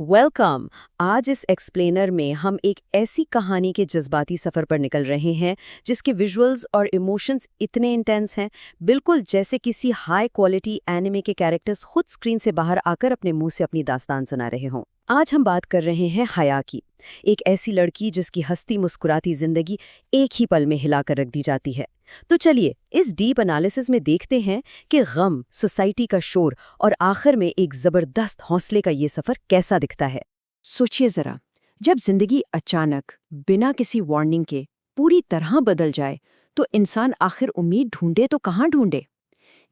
Welcome. आज इस explainer में हम एक ऐसी कहानी के जज्बाती सफ़र पर निकल रहे हैं जिसके विजुअल्स और इमोशंस इतने इंटेंस हैं, बिल्कुल जैसे किसी हाई क्वालिटी एनिमे के कैरेक्टर्स खुद स्क्रीन से बाहर आकर अपने मुंह से अपनी दास्तान सुना रहे हों। आज हम बात कर रहे हैं हया की, एक ऐसी लड़की जिसकी हंसती मुस्कुराती जिंदगी एक ही पल में हिलाकर रख दी जाती है। तो चलिए इस डीप एनालिसिस में देखते हैं कि गम, सोसाइटी का शोर और आखिर में एक जबरदस्त हौसले का ये सफर कैसा दिखता है। सोचिए जरा, जब जिंदगी अचानक बिना किसी वार्निंग के पूरी तरह बदल जाए तो इंसान आखिर उम्मीद ढूंढे तो कहाँ ढूंढे?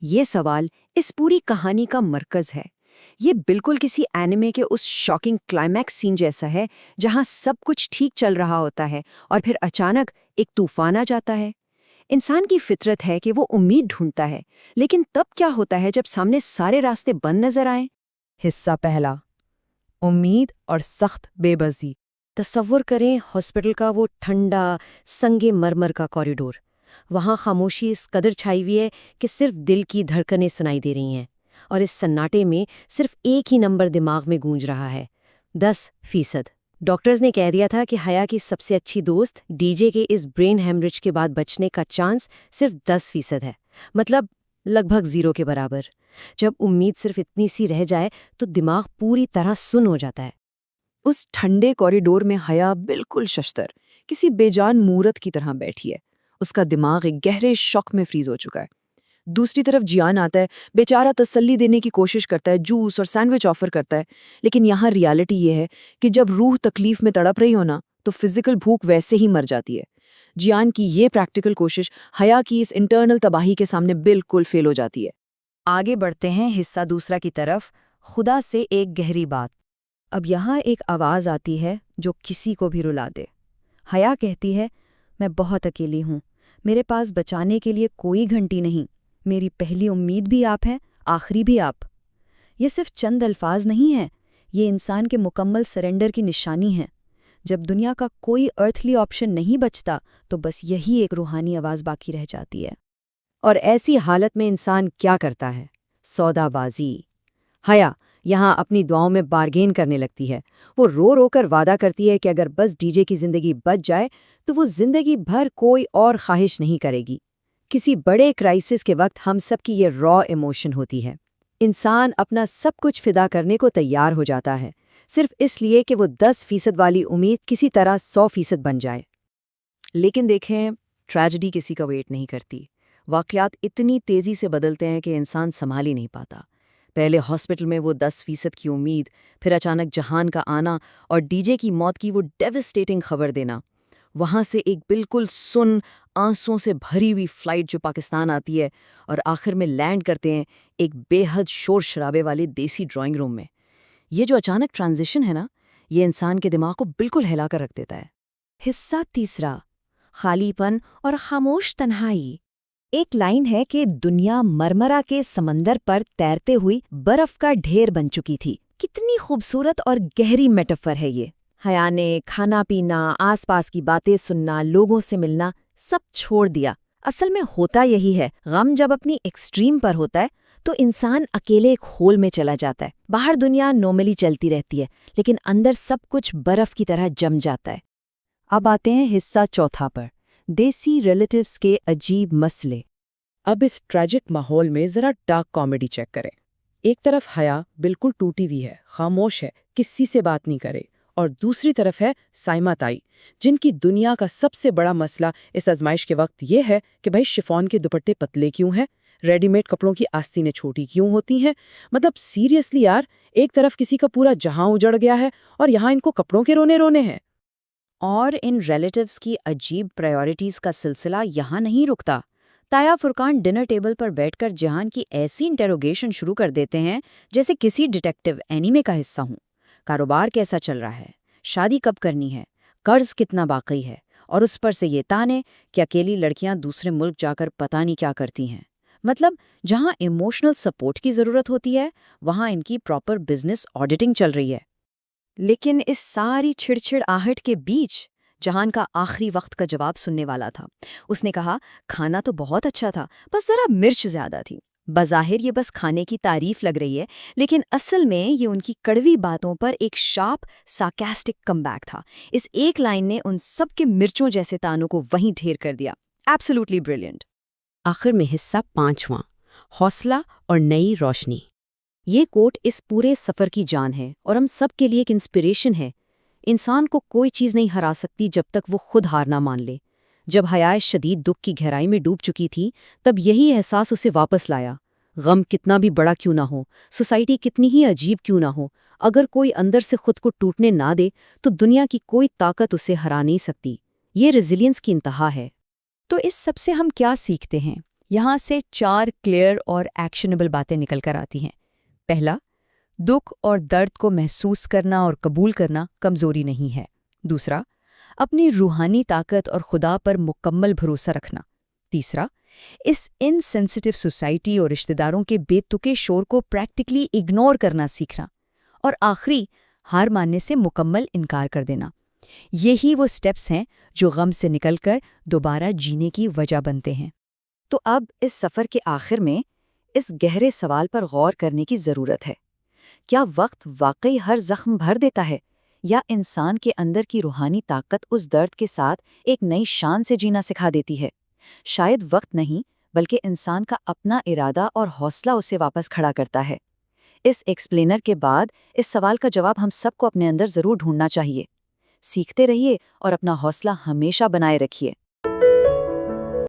ये सवाल इस पूरी कहानी का मरकज है। ये बिल्कुल किसी एनिमे के उस शॉकिंग क्लाइमैक्स सीन जैसा है जहां सब कुछ ठीक चल रहा होता है और फिर अचानक एक तूफान आ जाता है। इंसान की फितरत है कि वो उम्मीद ढूंढता है, लेकिन तब क्या होता है जब सामने सारे रास्ते बंद नजर आए? हिस्सा पहला, उम्मीद और सख्त बेबसी। तसव्वुर करें हॉस्पिटल का वो ठंडा, संगे मरमर का कॉरिडोर। वहाँ खामोशी इस कदर छाई हुई है कि सिर्फ दिल की धड़कनें सुनाई दे रही हैं, और इस सन्नाटे में सिर्फ एक ही नंबर दिमाग में गूंज रहा है, 10%। डॉक्टर्स ने कह दिया था कि हया की सबसे अच्छी दोस्त डीजे के इस ब्रेन हेमरेज के बाद बचने का चांस सिर्फ 10% है, मतलब लगभग 0 के बराबर। जब उम्मीद सिर्फ इतनी सी रह जाए तो दिमाग पूरी तरह सुन्न हो जाता है। उस ठंडे कॉरिडोर में हया बिल्कुल शश्तर, किसी बेजान मूरत की तरह बैठी है। उसका दिमाग एक गहरे शॉक में फ्रीज हो चुका है। दूसरी तरफ जियान आता है, बेचारा तसल्ली देने की कोशिश करता है, जूस और सैंडविच ऑफर करता है। लेकिन यहाँ रियलिटी ये है कि जब रूह तकलीफ में तड़प रही हो ना, तो फिजिकल भूख वैसे ही मर जाती है। जियान की ये प्रैक्टिकल कोशिश हया की इस इंटरनल तबाही के सामने बिल्कुल फेल हो जाती है। आगे बढ़ते हैं हिस्सा दूसरा की तरफ, खुदा से एक गहरी बात। अब यहाँ एक आवाज़ आती है जो किसी को भी रुला दे। हया कहती है, मैं बहुत अकेली हूँ, मेरे पास बचाने के लिए कोई घंटी नहीं, मेरी पहली उम्मीद भी आप हैं, आखिरी भी आप। ये सिर्फ चंद अल्फाज नहीं हैं, ये इंसान के मुकम्मल सरेंडर की निशानी है। जब दुनिया का कोई अर्थली ऑप्शन नहीं बचता तो बस यही एक रूहानी आवाज़ बाकी रह जाती है। और ऐसी हालत में इंसान क्या करता है? सौदाबाजी। हया यहाँ अपनी दुआओं में बार्गेन करने लगती है। वो रो रो कर वादा करती है कि अगर बस डीजे की जिंदगी बच जाए तो वो जिंदगी भर कोई और ख्वाहिश नहीं करेगी। किसी बड़े क्राइसिस के वक्त हम सब की ये रॉ इमोशन होती है। इंसान अपना सब कुछ फिदा करने को तैयार हो जाता है, सिर्फ इसलिए कि वो 10% वाली उम्मीद किसी तरह 100% बन जाए। लेकिन देखें, ट्रेजेडी किसी का वेट नहीं करती। वाक़यात इतनी तेज़ी से बदलते हैं कि इंसान संभाल ही नहीं पाता। पहले हॉस्पिटल में वो 10% की उम्मीद, फिर अचानक जहान का आना और डीजे की मौत की वो डेविस्टेटिंग खबर देना। वहाँ से एक बिल्कुल सुन्न, आंसुओं से भरी हुई फ्लाइट जो पाकिस्तान आती है, और आखिर में लैंड करते हैं एक बेहद शोर शराबे वाले देसी ड्राइंग रूम में। ये जो अचानक ट्रांजिशन है ना, ये इंसान के दिमाग को बिल्कुल हिला कर रख देता है। हिस्सा तीसरा, खालीपन और खामोश तन्हाई। एक लाइन है कि दुनिया मरमरा के समंदर पर तैरते हुई बर्फ का ढेर बन चुकी थी। कितनी खूबसूरत और गहरी मेटाफर है ये। हया ने खाना पीना, आसपास की बातें सुनना, लोगों से मिलना सब छोड़ दिया। असल में होता यही है, गम जब अपनी एक्सट्रीम पर होता है तो इंसान अकेले एक होल में चला जाता है। बाहर दुनिया नॉर्मली चलती रहती है, लेकिन अंदर सब कुछ बर्फ की तरह जम जाता है। अब आते हैं हिस्सा चौथा पर, देसी रिलेटिव्स के अजीब मसले। अब इस ट्रैजिक माहौल में जरा डार्क कॉमेडी चेक करें। एक तरफ हया बिल्कुल टूटी हुई है, खामोश है, किसी से बात नहीं करे, और दूसरी तरफ है साइमा ताई, जिनकी दुनिया का सबसे बड़ा मसला इस आजमाइश के वक्त ये है कि भाई शिफॉन के दुपट्टे पतले क्यों हैं, रेडीमेड कपड़ों की आस्तीनें छोटी क्यों होती हैं। मतलब सीरियसली यार, एक तरफ किसी का पूरा जहां उजड़ गया है और यहाँ इनको कपड़ों के रोने रोने हैं। और इन रिलेटिव्स की अजीब प्रायोरिटीज़ का सिलसिला यहाँ नहीं रुकता। ताया फुरकान डिनर टेबल पर बैठकर जहान की ऐसी इंटेरोगेशन शुरू कर देते हैं जैसे किसी डिटेक्टिव एनीमे का हिस्सा हूँ। कारोबार कैसा चल रहा है, शादी कब करनी है, कर्ज कितना बाकी है, और उस पर से ये ताने कि अकेली लड़कियां दूसरे मुल्क जाकर पता नहीं क्या करती हैं। मतलब जहाँ इमोशनल सपोर्ट की ज़रूरत होती है वहाँ इनकी प्रॉपर बिजनेस ऑडिटिंग चल रही है। लेकिन इस सारी छिड़छिड़ आहट के बीच जहान का आखिरी वक्त का जवाब सुनने वाला था। उसने कहा, खाना तो बहुत अच्छा था, बस जरा मिर्च ज्यादा थी। بظاہر یہ بس کھانے کی تعریف لگ رہی ہے، لیکن اصل میں یہ ان کی کڑوی باتوں پر ایک شارپ سارکاسٹک کم بیک تھا۔ اس ایک لائن نے ان سب کے مرچوں جیسے تانوں کو وہیں ڈھیر کر دیا۔ Absolutely brilliant. آخر میں حصہ 5واں، حوصلہ اور نئی روشنی۔ یہ کوٹ اس پورے سفر کی جان ہے اور ہم سب کے لیے ایک انسپریشن ہے۔ انسان کو کوئی چیز نہیں ہرا سکتی جب تک وہ خود ہار نہ مان لے۔ جب حیائے شدید دکھ کی گہرائی میں ڈوب چکی تھی، تب یہی احساس اسے واپس لایا۔ غم کتنا بھی بڑا کیوں نہ ہو، سوسائٹی کتنی ہی عجیب کیوں نہ ہو، اگر کوئی اندر سے خود کو ٹوٹنے نہ دے تو دنیا کی کوئی طاقت اسے ہرا نہیں سکتی۔ یہ ریزیلینس کی انتہا ہے۔ تو اس سب سے ہم کیا سیکھتے ہیں؟ یہاں سے 4 کلیئر اور ایکشنیبل باتیں نکل کر آتی ہیں۔ پہلا، دکھ اور درد کو محسوس کرنا اور قبول کرنا کمزوری نہیں ہے۔ دوسرا، اپنی روحانی طاقت اور خدا پر مکمل بھروسہ رکھنا۔ تیسرا، اس انسینسٹیو سوسائٹی اور رشتہ داروں کے بے تکے شور کو پریکٹیکلی اگنور کرنا سیکھنا۔ اور آخری، ہار ماننے سے مکمل انکار کر دینا۔ یہی وہ سٹیپس ہیں جو غم سے نکل کر دوبارہ جینے کی وجہ بنتے ہیں۔ تو اب اس سفر کے آخر میں اس گہرے سوال پر غور کرنے کی ضرورت ہے۔ کیا وقت واقعی ہر زخم بھر دیتا ہے، یا انسان کے اندر کی روحانی طاقت اس درد کے ساتھ ایک نئی شان سے جینا سکھا دیتی ہے؟ شاید وقت نہیں، بلکہ انسان کا اپنا ارادہ اور حوصلہ اسے واپس کھڑا کرتا ہے۔ اس ایکسپلینر کے بعد اس سوال کا جواب ہم سب کو اپنے اندر ضرور ڈھونڈنا چاہیے۔ سیکھتے رہیے اور اپنا حوصلہ ہمیشہ بنائے رکھیے۔